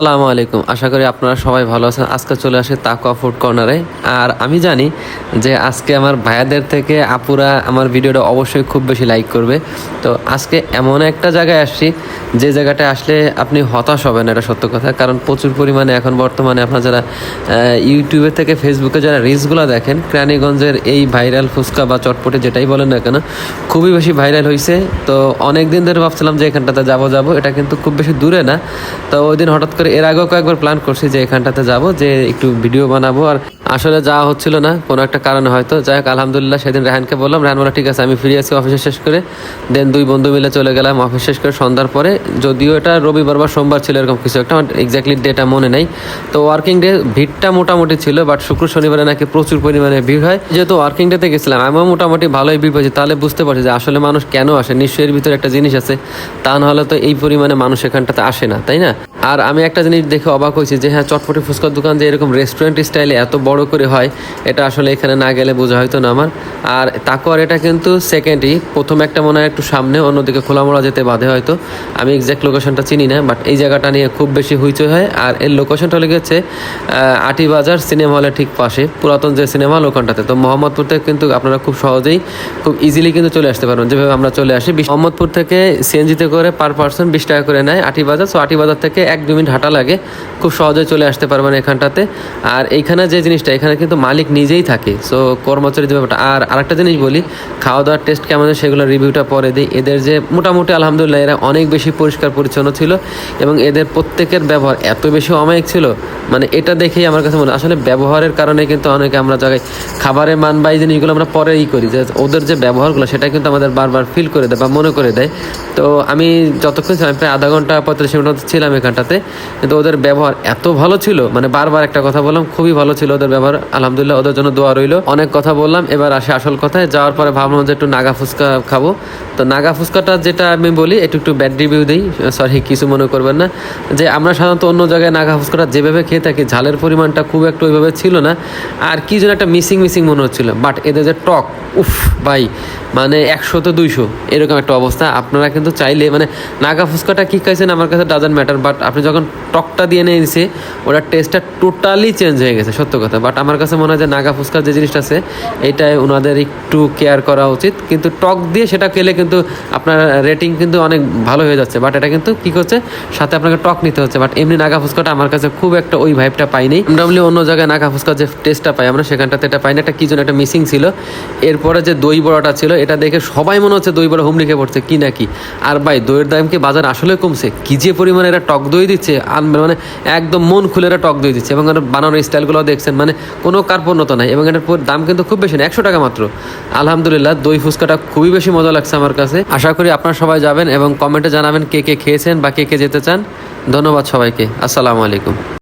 আসসালামু আলাইকুম। আশা করি আপনারা সবাই ভালো আছেন। আজকে চলে আসে তাকওয়া ফুড কর্নারে। আর আমি জানি যে আজকে আমার ভাইয়াদের থেকে আপুরা আমার ভিডিওটা অবশ্যই খুব বেশি লাইক করবে। তো আজকে এমন একটা জায়গায় আসছি যে জায়গাটা আসলে আপনি হতাশ হবেন, এটা সত্য কথা। কারণ প্রচুর পরিমাণে এখন বর্তমানে আপনারা যারা ইউটিউবে থেকে ফেসবুকে যারা রিলসগুলো দেখেন, কেরানীগঞ্জের এই ভাইরাল ফুচকা বা চটপটি যেটাই বলেন না কেন, খুবই বেশি ভাইরাল হয়েছে। তো অনেক দিন ধরে ভাবছিলাম যে এখানটাতে যাবো, এটা কিন্তু খুব বেশি দূরে না। তো ওই দিন হঠাৎ করে এর আগেও কয়েকবার প্ল্যান করছি যে এখানটাতে যাব, যে একটু ভিডিও বানাবো, আর আসলে যাওয়া হচ্ছিল না কোনো একটা কারণে হয়তো। যাই হোক, আলহামদুলিল্লাহ সেদিন রেহানকে বললাম, রেহান বলা ঠিক আছে আমি ফ্রি আছি অফিসে শেষ করে। দেন দুই বন্ধু মিলে চলে গেলাম অফিস শেষ করে সন্ধ্যার পরে। যদিও এটা রবিবার বা সোমবার ছিল, এরকম কিছু একটা, আমার এক্স্যাক্টলি ডেটা মনে নেই। তো ওয়ার্কিং ডে ভিড়টা মোটামুটি ছিল, বাট শুক্র শনিবারে নাকি প্রচুর পরিমাণে ভিড় হয়। যেহেতু ওয়ার্কিং ডেতে গেছিলাম, আমিও মোটামুটি ভালোই ভিড় পেয়েছি। তাহলে বুঝতে পারছি যে আসলে মানুষ কেন আসে, নিশ্চয়ই এর ভিতরে একটা জিনিস আছে, তা নাহলে তো এই পরিমাণে মানুষ এখানটাতে আসে না, তাই না? আর আমি একটা জিনিস দেখে অবাক হয়েছি যে হ্যাঁ, চটপটি ফুচকার দোকান যে এরকম রেস্টুরেন্ট স্টাইলে এত বড় করে হয়, এটা আসলে এখানে না গেলে বোঝা হয়তো না আমার। আর তাকওয়ার এটা কিন্তু সেকেন্ডই, প্রথম একটা মনে হয় একটু সামনে, অন্যদিকে খোলামোড়া যেতে বাধে হয়তো, আমি এক্স্যাক্ট লোকেশনটা চিনি না। বাট এই জায়গাটা নিয়ে খুব বেশি হইচই হয়। আর এর লোকেশনটা লেগে গেছে আটিবাজার সিনেমা হলের ঠিক পাশে, পুরাতন যে সিনেমা হল ওখানটাতে। তো মোহাম্মদপুর থেকে কিন্তু আপনারা খুব সহজেই খুব ইজিলি কিন্তু চলে আসতে পারবেন, যেভাবে আমরা চলে আসি। মোহাম্মদপুর থেকে সিএনজিতে করে পার পার্সন 20 টাকা করে নেয় আটিবাজার। সো আটিবাজার থেকে 1-2 মিনিট হাঁটা লাগে, খুব সহজে চলে আসতে পারবেন এখানটাতে। আর এইখানে যে জিনিসটা, এখানে কিন্তু মালিক নিজেই থাকে, সো কর্মচারী যে ব্যাপারটা। আর আরেকটা জিনিস বলি, খাওয়া দাওয়ার টেস্ট কেমন, সেগুলো রিভিউটা পরে দিই। এদের যে মোটামুটি আলহামদুলিল্লাহ এরা অনেক বেশি পরিষ্কার পরিচ্ছন্ন ছিল, এবং এদের প্রত্যেকের ব্যবহার এত বেশি অমায়িক ছিল, মানে এটা দেখেই আমার কাছে মনে আসলে ব্যবহারের কারণে কিন্তু অনেকে আমরা জায়গায় খাবারের মান বা এই জিনিসগুলো আমরা পরেই করি, যে ওদের যে ব্যবহারগুলো সেটা কিন্তু আমাদের বারবার ফিল করে দেয় বা মনে করে দেয়। তো আমি যতক্ষণ ছিলাম, প্রায় আধা ঘন্টা 45 মিনিট ছিলাম এখানটাতে, কিন্তু ওদের ব্যবহার এত ভালো ছিল, মানে বারবার একটা কথা বললাম, খুবই ভালো ছিল ওদের ব্যবহার। আলহামদুলিল্লাহ, ওদের জন্য দোয়া রইল। অনেক কথা বললাম, এবার আসে আসল কথায়। যাওয়ার পরে ভাবলাম যে একটু নাগা ফুচকা খাবো। তো নাগা ফুচকাটা যেটা আমি বলি, একটু ব্যাড রিভিউ দিই, সরি কিছু মনে করবেন না। যে আমরা সাধারণত অন্য জায়গায় নাগা ফুচকাটা যেভাবে খেয়ে থাকি, ঝালের পরিমাণটা খুব একটা ওইভাবে ছিল না, আর কি যেন একটা মিসিং মনে হচ্ছিল। বাট এদের যে টক, উফ ভাই, মানে 100-200 এরকম একটা অবস্থা। আপনারা কিন্তু চাইলে, মানে নাগা ফুচকাটা কী খাইছেন আমার কাছে ডাজন্ট ম্যাটার, বাট আপনি যখন টকটা দিয়ে নিয়ে নিছে, ওটার টেস্টটা টোটালি চেঞ্জ হয়ে গেছে, সত্য কথা। বাট আমার কাছে মনে হয় যে নাগা ফুচকার যে জিনিসটা আছে, এইটাই ওনাদের একটু কেয়ার করা উচিত। কিন্তু টক দিয়ে সেটা খেলে কিন্তু আপনার রেটিং কিন্তু অনেক ভালো হয়ে যাচ্ছে। বাট এটা কিন্তু কী করছে, সাথে আপনাকে টক নিতে হচ্ছে। বাট এমনি নাগা ফুচকাটা আমার কাছে খুব একটা ওই ভাইবটা পাইনি। নর্মালি অন্য জায়গায় নাগা ফুচকার যে টেস্টটা পাই আমরা, সেখানটাতে এটা পাই না। একটা কী যেন একটা মিসিং ছিল। এরপরে যে দই বড়াটা ছিল, এটা দেখে সবাই মনে হচ্ছে দই বড়া হুমড়ি খেয়ে পড়ছে কি নাকি। আর ভাই, দইয়ের দাম কি বাজার আসলে কমছে? কি যে পরিমাণে এরা টক দই দিচ্ছে, মানে একদম মন খুলে এরা টক দই দিচ্ছে। এবং এর বানানোর স্টাইলগুলো দেখছেন, মানে কোনো কার্পণ্যতা নাই। এবং এটার দাম কিন্তু খুব বেশি না, 100 টাকা মাত্র। আলহামদুলিল্লাহ, দই ফুচকাটা খুবই বেশি মজা লাগছে আমার কাছে। আশা করি আপনারা সবাই যাবেন এবং কমেন্টে জানাবেন কে কে খেয়েছেন বা কে কে যেতে চান। ধন্যবাদ সবাইকে। আসসালামু আলাইকুম।